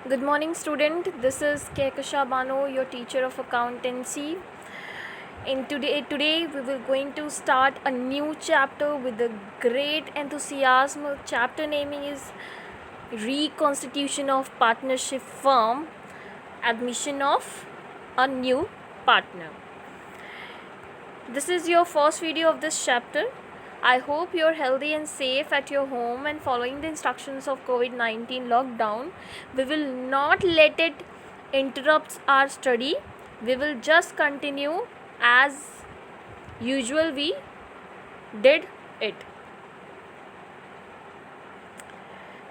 Good morning, student. This is Kehkasha Bano, your teacher of accountancy. And today we will going to start a new chapter with a great enthusiasm. Chapter naming is Reconstitution of Partnership Firm, Admission of a New Partner. This is your first video of this chapter. I hope you're healthy and safe at your home and following the instructions of COVID-19 lockdown. We will not let it interrupt our study. We will just continue as usual we did it.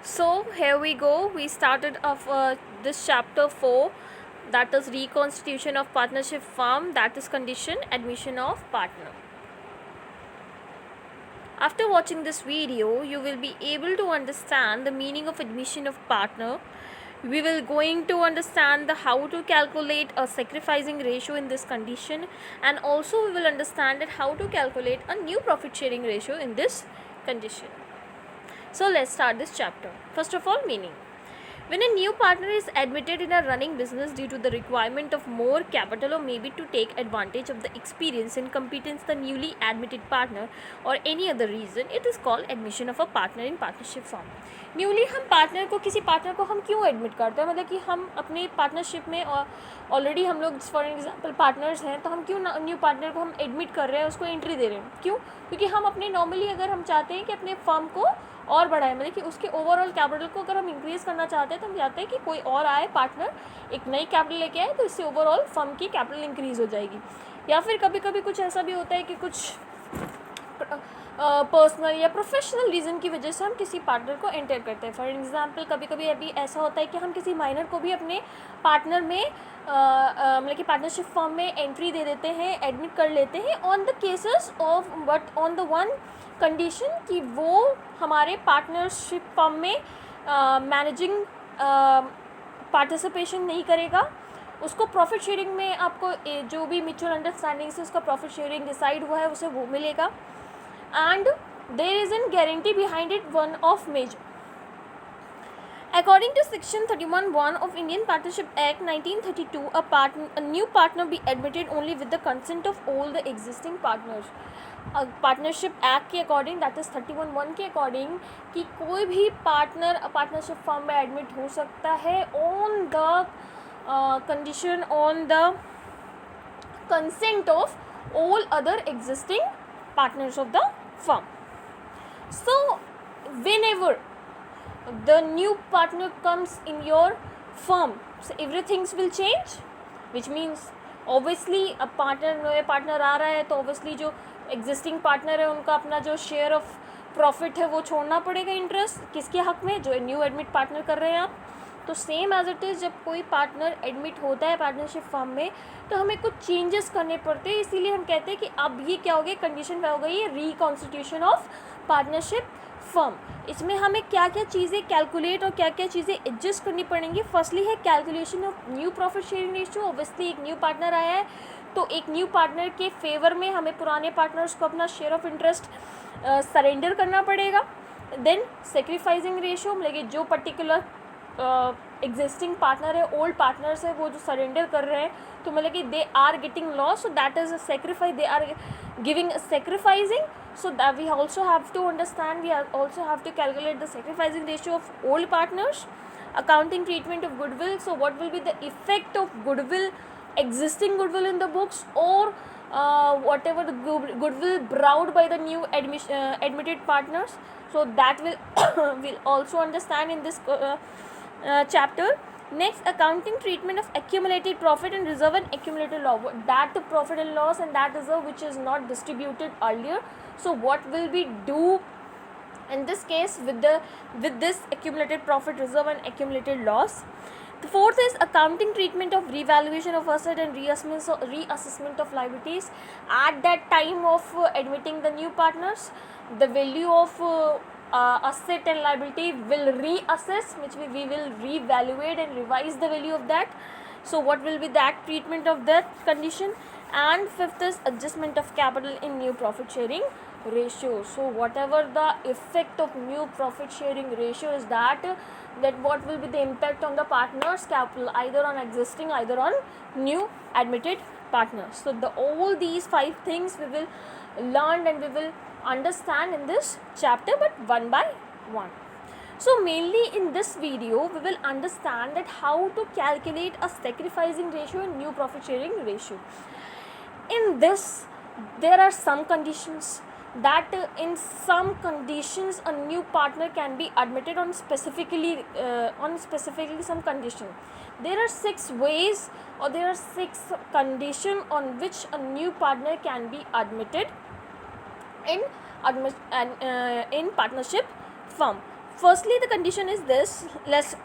So here we go. We started off this chapter 4, that is reconstitution of partnership firm, that is condition admission of partner. After watching this video, you will be able to understand the meaning of admission of partner. We will going to understand the how to calculate a sacrificing ratio in this condition, and also we will understand that how to calculate a new profit sharing ratio in this condition. So let's start this chapter. First of all, meaning. When a new partner is admitted in a running business due to the requirement of more capital or maybe to take advantage of the experience and competence the newly admitted partner or any other reason, it is called admission of a partner in partnership firm. Newly हम partner को किसी partner को हम क्यों admit करते हैं, मतलब कि हम अपने पार्टनरशिप में ऑलरेडी हम लोग फॉर एग्जांपल पार्टनर्स हैं, तो हम क्यों न्यू पार्टनर को हम एडमिट कर रहे हैं, उसको एंट्री दे रहे हैं, क्यों? क्योंकि हम अपने नॉर्मली अगर हम चाहते हैं कि अपने फर्म को और बढ़ाएं, मतलब कि उसके ओवरऑल कैपिटल को अगर हम इंक्रीज़ करना चाहते हैं तो हम चाहते हैं कि कोई और आए पार्टनर, एक नई कैपिटल लेके आए, तो इससे ओवरऑल फर्म की कैपिटल इंक्रीज़ हो जाएगी. या फिर कभी कभी कुछ ऐसा भी होता है कि कुछ पर्सनल या प्रोफेशनल रीज़न की वजह से हम किसी पार्टनर को एंटर करते हैं. फॉर एग्जांपल कभी कभी अभी ऐसा होता है कि हम किसी माइनर को भी अपने पार्टनर में मतलब कि पार्टनरशिप फर्म में एंट्री दे देते हैं, एडमिट कर लेते हैं on the cases of but on the one condition कि वो हमारे पार्टनरशिप फर्म में मैनेजिंग पार्टिसिपेशन नहीं करेगा. उसको प्रॉफिट शेयरिंग में आपको जो भी म्यूचुअल अंडरस्टैंडिंग से उसका प्रॉफिट शेयरिंग डिसाइड हुआ है उसे वो मिलेगा. And there is a guarantee behind it, one of major. According to Section 31(1) of Indian Partnership Act 1932, a new partner be admitted only with the consent of all the existing partners. Partnership act के according, that is 31(1) के according, कि कोई भी partner partnership firm में admit हो सकता है on the condition, on the consent of all other existing partners of the firm. So whenever the new partner comes in your firm, so everything will change, which means obviously a partner, नया partner आ रहा है तो obviously जो existing partner है उनका अपना जो share of profit है वो छोड़ना पड़ेगा. इंटरेस्ट किसके हक में? जो न्यू एडमिट पार्टनर कर रहे हैं आप. तो सेम एज इट इज़ जब कोई पार्टनर एडमिट होता है पार्टनरशिप फर्म में तो हमें कुछ चेंजेस करने पड़ते हैं. इसीलिए हम कहते हैं कि अब ये क्या हो गया, कंडीशन क्या हो गई है, रिकॉन्स्टिट्यूशन ऑफ पार्टनरशिप फर्म. इसमें हमें क्या क्या चीज़ें कैलकुलेट और क्या क्या चीज़ें एडजस्ट करनी पड़ेंगी. फर्स्टली है calculation of new profit sharing ratio. Obviously एक न्यू पार्टनर आया है तो एक न्यू पार्टनर के फेवर में हमें पुराने पार्टनर्स को अपना शेयर ऑफ इंटरेस्ट सरेंडर करना पड़ेगा. देन सेक्रीफाइसिंग रेशियो, मतलब जो पर्टिकुलर एग्जिस्टिंग पार्टनर है, ओल्ड पार्टनर्स है, वो जो सरेंडर कर रहे हैं तो मतलब कि they are getting loss, so that is a sacrifice, they are giving sacrificing. So that we also have to understand, we also have to calculate the sacrificing ratio of old partners. Accounting treatment of goodwill, so what will be the effect of goodwill, existing goodwill in the books, or whatever the goodwill brought by the new admitted partners. So that will we'll also understand in this chapter. Next, accounting treatment of accumulated profit and reserve and accumulated loss, that the profit and loss and that reserve which is not distributed earlier. So what will we do in this case with this accumulated profit, reserve and accumulated loss? The fourth is accounting treatment of revaluation of asset and reassessment of liabilities. At that time of admitting the new partners, the value of asset and liability will reassess, which we will reevaluate and revise the value of that. So what will be that treatment of that condition? And fifth is adjustment of capital in new profit sharing ratio. So whatever the effect of new profit sharing ratio is that what will be the impact on the partners capital, either on existing, either on new admitted partners. So all these 5 things we will learn and we will understand in this chapter, but one by one. So mainly in this video we will understand that how to calculate a sacrificing ratio and new profit sharing ratio. In this there are some conditions that in some conditions a new partner can be admitted on specifically some condition. There are 6 ways or there are 6 conditions on which a new partner can be admitted in partnership firm. Firstly, the condition is this. Let's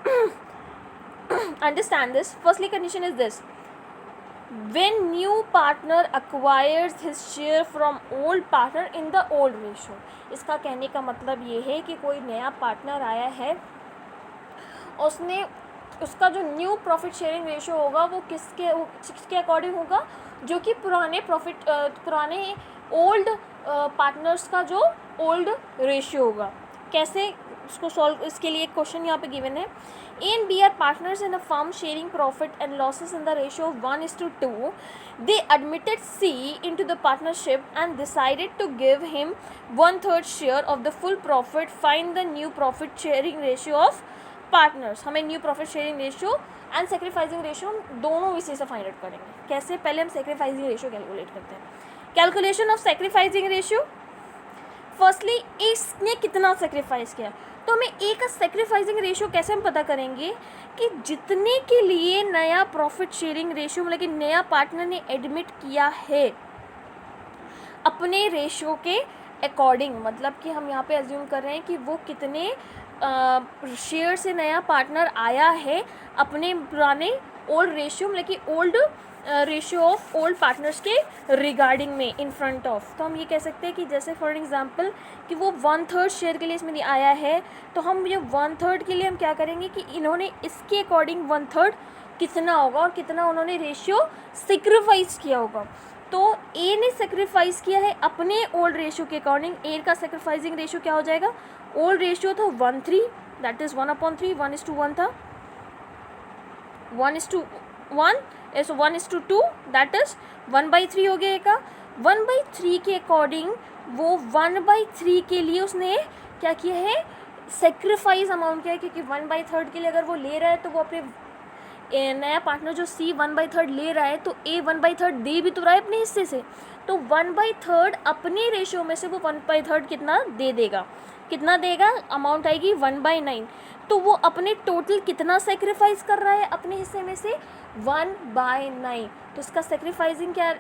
understand this. Firstly, condition is this: when new partner acquires his share from old partner in the old ratio. इसका कहने का मतलब ये है कि कोई नया partner आया है, उसने उसका जो न्यू प्रॉफिट शेयरिंग रेशियो होगा वो किसके अकॉर्डिंग होगा, जो कि पुराने ओल्ड पार्टनर्स का जो ओल्ड रेशियो होगा. कैसे इसको सॉल्व, इसके लिए एक क्वेश्चन यहाँ पे गिवन है. A and B are partners in a firm sharing profit and losses in the ratio of 1:2. They admitted C into the partnership and decided to give him 1/3 share of the full profit. Find the new profit sharing ratio of partners. हमें new profit sharing ratio and sacrificing ratio दोनों इसी से find out करेंगे. कैसे? पहले हम sacrificing ratio calculate करते हैं. Calculation of sacrificing ratio. Firstly इसने कितना सेक्रीफाइस किया, तो हमें ए का सेक्रीफाइसिंग रेशियो कैसे हम पता करेंगे कि जितने के लिए नया प्रॉफिट शेयरिंग रेशियो मतलब कि नया पार्टनर ने एडमिट किया है अपने रेशियो के अकॉर्डिंग. मतलब कि हम यहाँ पे अज्यूम कर रहे हैं कि वो कितने शेयर से नया पार्टनर आया है अपने पुराने ओल्ड रेशियो मतलब कि old ratio of old partners के रिगार्डिंग में इन फ्रंट ऑफ. तो हम ये कह सकते हैं कि जैसे फॉर एग्जांपल कि वो 1/3 शेयर के लिए इसमें आया है, तो हम ये 1/3 के लिए हम क्या करेंगे कि इन्होंने इसके अकॉर्डिंग 1/3 कितना होगा और कितना उन्होंने रेशियो सेक्रीफाइस किया होगा. तो ए ने सेक्रीफाइस किया है अपने ओल्ड रेशियो के अकॉर्डिंग. ए का सेक्रीफाइसिंग रेशियो क्या हो जाएगा? ओल्ड रेशियो था 1/3, दैट इज़ 1/3, 1:1 था, 1:1 सो 1:2 दैट इज 1/3 हो गया. का 1/3 के अकॉर्डिंग वो 1/3 के लिए उसने क्या किया है, सेक्रीफाइस अमाउंट किया है. क्योंकि 1/3 के लिए अगर वो ले रहा है तो वो अपने नया पार्टनर जो C 1/3 ले रहा है तो A 1/3 दे भी तो रहा है अपने हिस्से से. तो 1/3 अपने रेशियो में से वो 1/3 कितना दे देगा, कितना देगा, अमाउंट आएगी 1/9. तो वो अपने टोटल कितना सेक्रीफाइस कर रहा है अपने हिस्से में से 1/9. तो इसका सेक्रीफाइसिंग क्या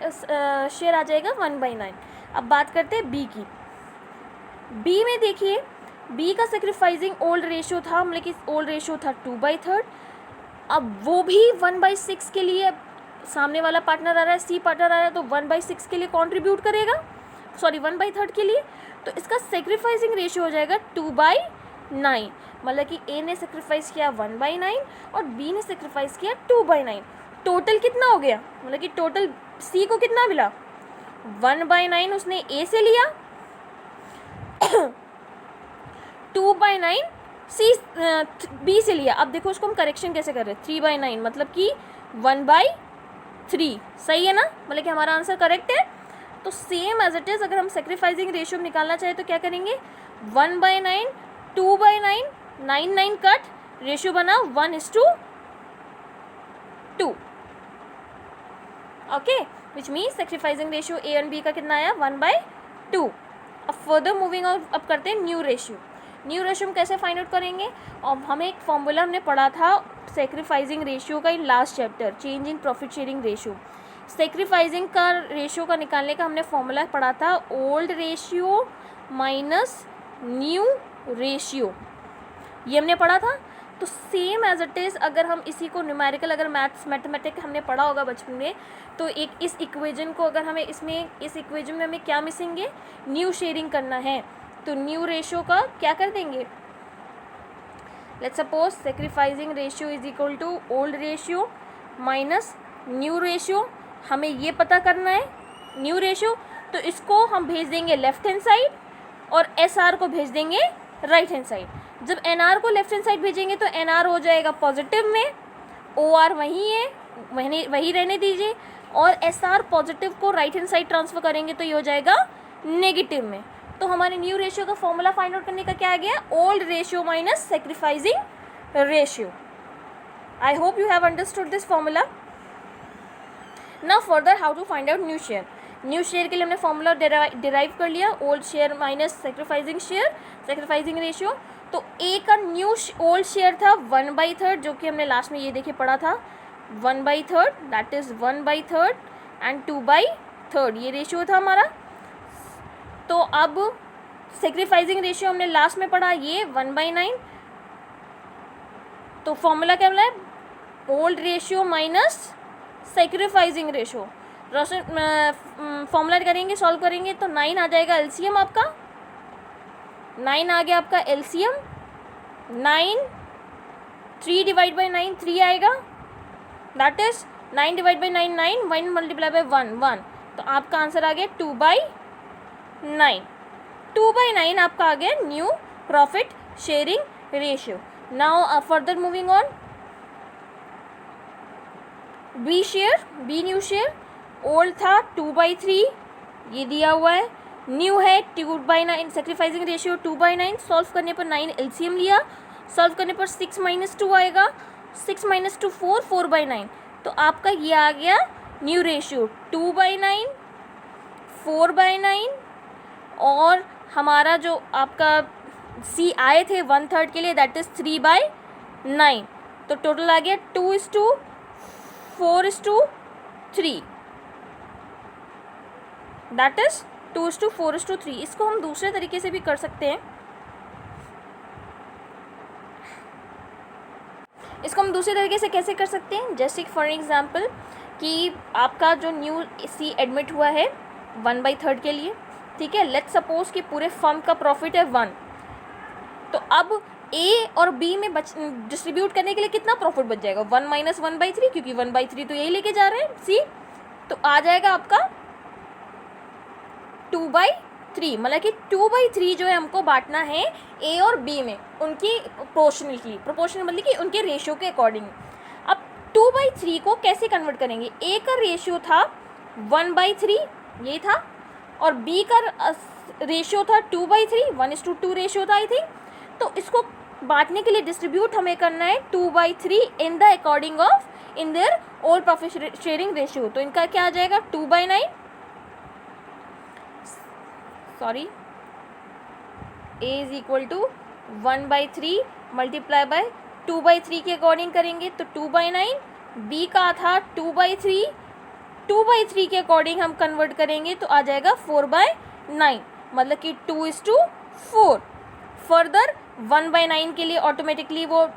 शेयर आ जाएगा 1/9. अब बात करते हैं बी की. बी में देखिए बी का सेक्रीफाइसिंग ओल्ड रेशियो था, मतलब कि ओल्ड रेशियो था 2/3. अब वो भी 1/6 के लिए सामने वाला पार्टनर आ रहा है, सी पार्टनर आ रहा है, तो 1/6 के लिए कंट्रीब्यूट करेगा, सॉरी 1/3 के लिए. तो इसका सेक्रीफाइसिंग रेशियो हो जाएगा 2/9. मतलब कि ए ने सेक्रीफाइस किया 1/9 और बी ने सेक्रीफाइस किया 2/9. टोटल कितना हो गया, मतलब कि टोटल सी को कितना मिला, 1/9 उसने ए से लिया 2/9 सी बी से लिया. अब देखो उसको हम करेक्शन कैसे कर रहे हैं, 3/9 मतलब कि 1/3. सही है ना, मतलब कि हमारा आंसर करेक्ट है. तो सेम एज इट इज़ अगर हम सेक्रीफाइसिंग रेशियो निकालना चाहे तो क्या करेंगे, 1/9 2/9 9 कट, रेशियो बना 1:2. Okay, which means sacrificing ratio A and B का कितना आया 1/2. अब फर्दर मूविंग ऑन, अब करते हैं न्यू रेशियो. न्यू रेशियो हम कैसे फाइंड आउट करेंगे, और हमें एक फॉर्मूला हमने पढ़ा था सेक्रीफाइसिंग रेशियो का in last chapter, change in profit sharing ratio. Sacrificing का रेशियो का निकालने का हमने फॉर्मूला पढ़ा था old ratio minus new ratio, ये हमने पढ़ा था. तो सेम एज इट इज़ अगर हम इसी को न्यूमेरिकल, अगर मैथमेटिक हमने पढ़ा होगा बचपन में, तो एक इस इक्वेजन को अगर हमें इसमें इस इक्वेजन में हमें क्या मिसिंग है, न्यू शेयरिंग करना है, तो न्यू रेशियो का क्या कर देंगे, let's suppose sacrificing ratio is equal to old ratio minus new ratio. हमें ये पता करना है न्यू रेशियो, तो इसको हम भेज देंगे लेफ्ट हैंड साइड और SR को भेज देंगे राइट हैंड साइड। जब NR को लेफ्ट हैंड साइड भेजेंगे तो NR हो जाएगा पॉजिटिव में, OR वही है, वही रहने दीजिए, और SR पॉजिटिव को राइट हैंड साइड ट्रांसफ़र करेंगे तो ये हो जाएगा नेगेटिव में। तो हमारे न्यू रेशियो का फॉर्मूला फाइंड आउट करने का क्या आ गया, old ratio minus sacrificing ratio. I hope you have understood this formula. Now further how to find out new share. New share के लिए हमने फॉर्मूला डिराइव कर लिया, old share minus sacrificing ratio. तो ए का न्यू ओल्ड शेयर था 1/3, जो कि हमने लास्ट में ये देखिए पढ़ा था 1/3, दैट इज़ 1/3 एंड 2/3, ये रेशियो था हमारा। तो अब सेक्रीफाइसिंग रेशियो हमने लास्ट में पढ़ा ये 1/9। तो फॉर्मूला क्या मिला है, old ratio minus sacrificing ratio. रोशन फॉर्मूला करेंगे, सॉल्व करेंगे तो 9 आ जाएगा एलसीएम आपका, 9 आ गया आपका एलसीएम। 9 3 डिवाइड बाई 9 3 आएगा, that is 9 divide by 9 9, 1 multiply by 1 1, तो आपका आंसर आ गया 2/9। 2/9 आपका आ गया new profit sharing ratio. Now further moving on, B share, B new share, old था 2/3, ये दिया हुआ है, न्यू है 2/9, सेक्रीफाइसिंग रेशियो 2/9। सॉल्व करने पर 9 एलसीएम लिया, सॉल्व करने पर 6 - 2 आएगा, 6 - 2 4, 4/9। तो आपका ये आ गया न्यू रेशियो 2/9, 4/9, और हमारा जो आपका सी आए थे 1/3 के लिए दैट इज़ 3/9। तो टोटल आ गया 2:4:3, दैट इज 2:4:3। इसको हम दूसरे तरीके से भी कर सकते हैं, इसको हम दूसरे तरीके से कैसे कर सकते हैं, जैसे फॉर एग्जांपल कि आपका जो न्यू सी एडमिट हुआ है 1/3 के लिए, ठीक है, लेट्स सपोज कि पूरे फर्म का प्रॉफिट है 1, तो अब ए और बी में डिस्ट्रीब्यूट करने के लिए कितना प्रॉफिट बच जाएगा, 1 - 1/3, क्योंकि 1/3 तो यही लेके जा रहे हैं सी, तो आ जाएगा आपका 2/3, मतलब कि 2/3 जो है हमको बांटना है ए और बी में, उनकी प्रोपोर्शनल मतलब कि उनके रेशियो के अकॉर्डिंग। अब 2/3 को कैसे कन्वर्ट करेंगे, ए का रेशियो था 1/3 ये था, और बी का रेशियो था 2/3, 1:2 रेशियो था आई थिंक। तो इसको बांटने के लिए डिस्ट्रीब्यूट हमें करना है 2/3 in the according of in their old profit sharing ratio. तो इनका क्या आ जाएगा 2/9, sorry a is equal to 1/3 multiply by 2/3 के अकॉर्डिंग करेंगे तो 2/9, b का था 2/3, 2/3 के अकॉर्डिंग हम कन्वर्ट करेंगे तो आ जाएगा 4/9, मतलब कि 2:4। फर्दर 1/9 के लिए ऑटोमेटिकली वो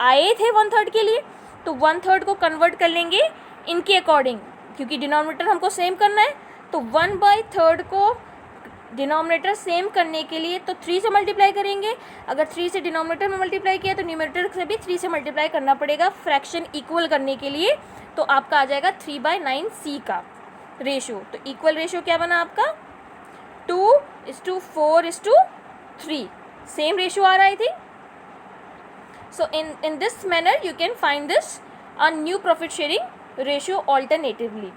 आए थे 1/3 के लिए, तो 1/3 को कन्वर्ट कर लेंगे इनके अकॉर्डिंग, क्योंकि डिनोमिनेटर हमको सेम करना है। तो 1/3 को डिनोमिनेटर सेम करने के लिए तो 3 से मल्टीप्लाई करेंगे, अगर 3 से डिनोमिनेटर में मल्टीप्लाई किया तो न्यूमरेटर से भी 3 से मल्टीप्लाई करना पड़ेगा फ्रैक्शन इक्वल करने के लिए। तो आपका आ जाएगा 3/9 सी का रेशियो। तो इक्वल रेशियो क्या बना आपका 2:4:3, सेम रेशियो आ रहा है I think. So in this manner you can find this a new profit sharing ratio alternatively.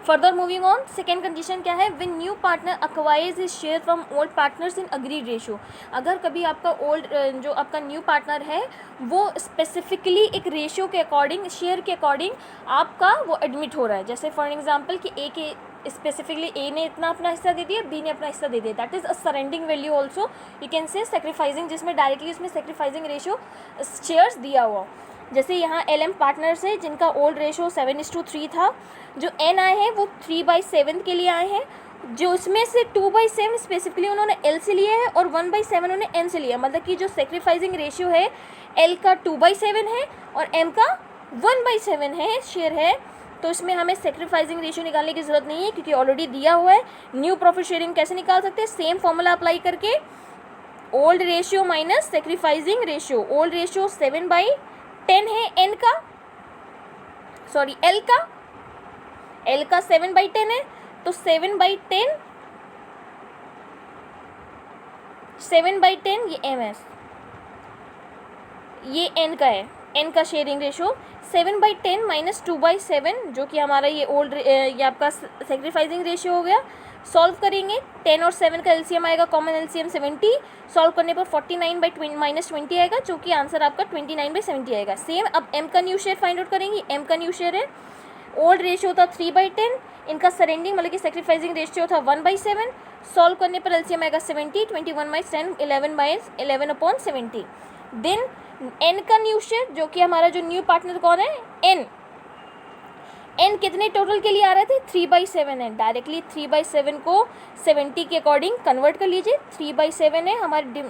Further moving on, second condition क्या है, when new partner acquires his share from old partners in agreed ratio. अगर कभी आपका old जो आपका new partner है वो specifically एक रेशियो के अकॉर्डिंग, शेयर के अकॉर्डिंग आपका वो एडमिट हो रहा है, जैसे फॉर एग्जांपल कि ए के स्पेसिफिकली ए ने इतना अपना हिस्सा दे दिया, बी ने अपना हिस्सा दे दिया, that is a surrendering value also you can say sacrificing, जिसमें डायरेक्टली उसमें सेक्रीफाइसिंग रेशियो शेयर्स दिया हुआ। जैसे यहाँ LM पार्टनर्स है जिनका ओल्ड रेशियो 7:3 था, जो N आए हैं वो 3/7 के लिए आए हैं, जो इसमें से 2/7 स्पेसिफिकली उन्होंने L से लिए है और 1/7 उन्होंने N से लिया, मतलब कि जो सेक्रीफाइसिंग रेशियो है L का 2/7 है और M का 1/7 है शेयर है। तो इसमें हमें सेक्रीफाइसिंग रेशियो निकालने की ज़रूरत नहीं है क्योंकि ऑलरेडी दिया हुआ है। न्यू प्रॉफिट शेयरिंग कैसे निकाल सकते हैं, सेम फॉर्मूला अप्लाई करके, old ratio minus sacrificing ratio. Old ratio 7/10 है N का, सॉरी L का 7/10 है, तो 7/10 ये MS, ये n का है, n का शेयरिंग रेशो। 7/10 माइनस 2/7 जो कि हमारा ये ओल्ड ये आपका सेक्रीफाइसिंग रेशियो हो गया। सॉल्व करेंगे, 10 और 7 का एलसीएम आएगा, कॉमन एलसीएम 70। सॉल्व करने पर 49/-20 आएगा, जो कि आंसर आपका 29/70 आएगा। सेम अब m का न्यू शेयर फाइंड आउट करेंगे। m का न्यू शेयर है, ओल्ड रेशियो था 3/10, इनका सरेंडिंग मतलब कि सेक्रीफाइसिंग रेशियो था 1/7। सॉल्व करने पर एलसीएम आएगा 70, 21/10, 11/11/70। देन n का न्यू शेयर, जो कि हमारा जो न्यू पार्टनर कौन है, n कितने टोटल के लिए आ रहे थे, 3/7 है। डायरेक्टली 3/7 को 70 के अकॉर्डिंग कन्वर्ट कर लीजिए। 3/7 है हमारे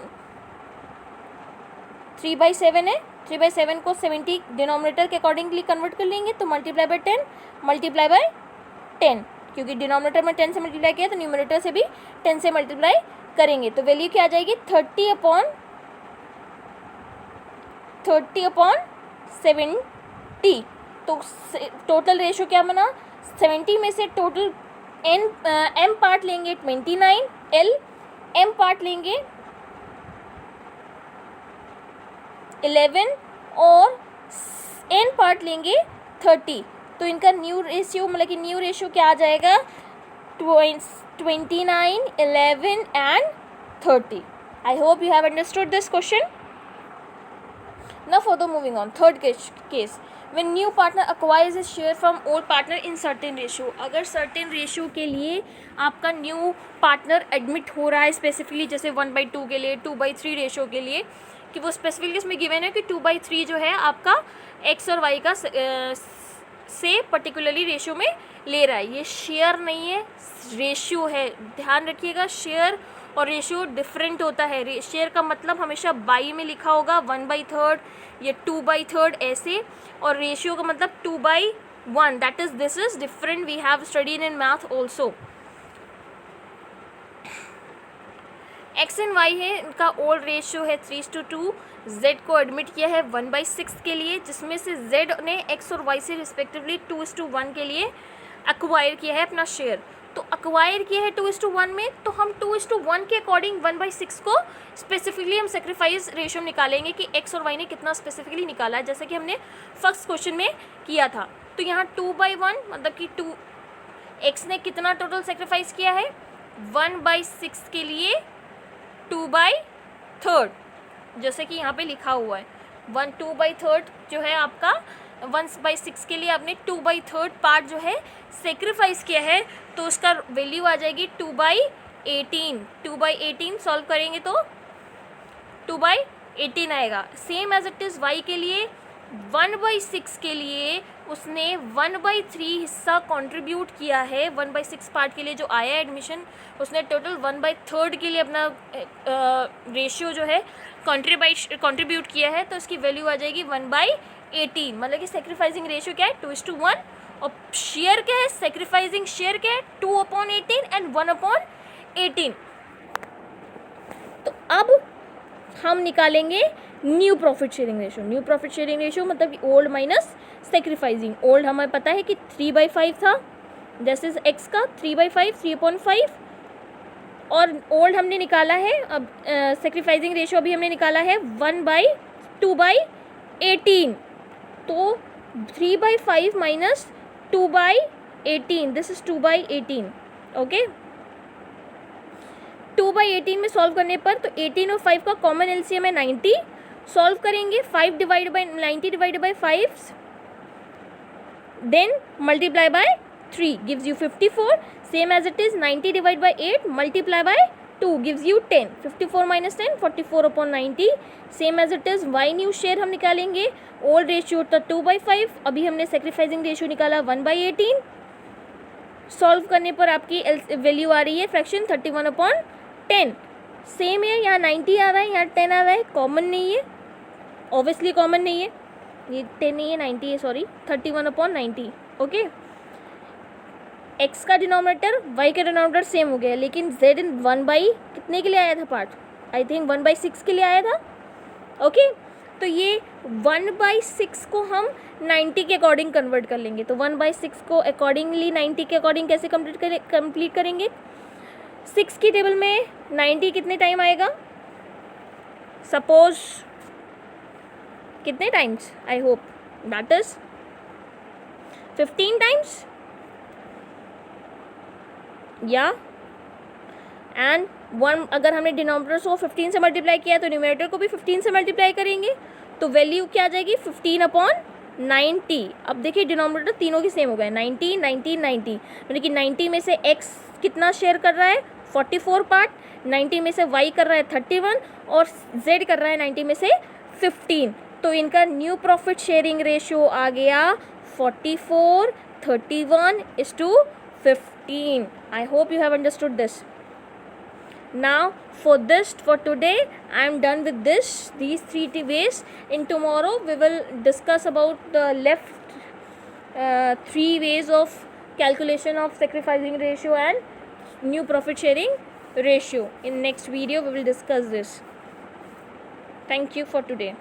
3/7 है, 3/7 को 70 डिनोमिनेटर के अकॉर्डिंगली कन्वर्ट कर लेंगे, तो मल्टीप्लाई बाय 10 क्योंकि डिनोमिनेटर में 10 से मल्टीप्लाई किया तो न्यूमरेटर से भी 10 से मल्टीप्लाई करेंगे, तो वैल्यू क्या आ जाएगी, 30/70। तो टोटल रेशो क्या बना, 70 में से टोटल m पार्ट लेंगे 29 l, m पार्ट लेंगे 11 और n पार्ट लेंगे 30। तो इनका न्यू रेशियो मतलब कि न्यू रेशियो क्या आ जाएगा, 29, 11 and 30। I hope you have understood this question. Now further moving on, third case, when new partner acquires a share from old partner in certain ratio। अगर certain ratio के लिए आपका new partner admit हो रहा है specifically, जैसे 1/2 के लिए, 2/3 रेशियो के लिए, कि वो स्पेसिफिकली इसमें गिवन है कि 2/3 जो है आपका x और y का से पर्टिकुलरली रेशियो में ले रहा है। ये शेयर नहीं है, रेशियो है, ध्यान रखिएगा। शेयर और रेशियो डिफरेंट होता है। शेयर का मतलब हमेशा बाई में लिखा होगा 1/3 या 2/3 ऐसे, और रेशियो का मतलब 2/1। That is this is different, we have studied in math also. X and Y है, इनका ओल्ड रेशियो है 3:2। जेड को एडमिट किया है 1/6 के लिए, जिसमें से जेड ने एक्स और वाई से रिस्पेक्टिवली 2:1 के लिए एक्वायर किया है अपना शेयर। तो एक्वायर किया है 2:1 में, तो हम 2:1 के अकॉर्डिंग 1/6 को स्पेसिफिकली हम सेक्रीफाइस रेशियो निकालेंगे कि एक्स और वाई ने कितना स्पेसिफिकली निकाला है, जैसे कि हमने फर्स्ट क्वेश्चन में किया था। तो यहाँ 2/1 मतलब कि एक्स ने कितना टोटल सेक्रीफाइस किया है, 1/6 के लिए 2/3, जैसे कि यहाँ पे लिखा हुआ है 2/3 जो है आपका 1/6 के लिए आपने 2/3 पार्ट जो है सेक्रीफाइस किया है, तो उसका वैल्यू आ जाएगी 2/18। 2/18 सॉल्व करेंगे तो 2/18 आएगा। Same as it is Y के लिए 1/6 के लिए उसने 1/3 हिस्सा कंट्रीब्यूट किया है। 1/6 पार्ट के लिए जो आया एडमिशन, उसने टोटल 1/3 के लिए अपना रेशियो जो है कंट्रीब्यूट किया है, तो इसकी वैल्यू आ जाएगी 1/18। मतलब कि सेक्रीफाइसिंग रेशियो क्या है, 2:1, और शेयर क्या है, सेक्रीफाइसिंग शेयर क्या है, 2/18 एंड 1/18। तो अब हम निकालेंगे new profit sharing ratio. New profit sharing ratio मतलब कि ओल्ड माइनस सेक्रीफाइसिंग। ओल्ड हमें पता है कि 3/5 था, जैसे एक्स का 3/5, 3/5, और ओल्ड हमने निकाला है, अब सेक्रीफाइसिंग रेशियो अभी हमने निकाला है 2/18। तो 3/5 माइनस 2/18, दिस इज 2/18। ओके, 2/18 में सॉल्व करने पर तो 18 और 5 का कॉमन एलसीएम है 90। सॉल्व करेंगे 5 divide by 90 divide by 5, then multiply by 3 gives you 54। Same as it is 90 divide by 8 multiply by 2 gives you 10। 54 minus 10 44/90। Same as it is Y new share हम निकालेंगे। Old ratio था 2/5, अभी हमने sacrificing ratio निकाला 1/18। Solve करने पर आपकी value आ रही है फ्रैक्शन 31/10। सेम है, यहाँ 90 आ रहा है, यहाँ 10 आ रहा है, कॉमन नहीं है, ऑब्वियसली कॉमन नहीं है, ये 10 नहीं है 90 है, सॉरी 31/90। ओके, एक्स का डिनोमिनेटर वाई का डिनोमिनेटर सेम हो गया, लेकिन जेड 1/, कितने के लिए आया था पार्ट, आई थिंक 1/6 के लिए आया था। ओके, तो ये 1/6 को हम 90 के अकॉर्डिंग कन्वर्ट कर लेंगे. तो 1/6 को अकॉर्डिंगली 90 के अकॉर्डिंग कैसे कंप्लीट करेंगे. 6 की टेबल में 90 कितने टाइम आएगा. सपोज कितने times, I hope that is 15 times या एंड 1 अगर हमने डिनोमिनेटर को 15 से मल्टीप्लाई किया तो न्यूमरेटर को भी 15 से मल्टीप्लाई करेंगे. तो वैल्यू क्या आ जाएगी 15/90. अब देखिए डिनोमिनेटर तीनों की सेम हो गए 90 90 90, यानी कि 90 में से x कितना शेयर कर रहा है 44 पार्ट, 90 में से y कर रहा है 31 और z कर रहा है 90 में से 15. तो इनका न्यू प्रॉफिट शेयरिंग रेशियो आ गया 44:31:15. आई hope you have understood this. Now for today I am done with these 3 ways. In tomorrow we will discuss about the left 3 ways of calculation of sacrificing ratio and new profit sharing ratio. In next video we will discuss this. Thank you for today.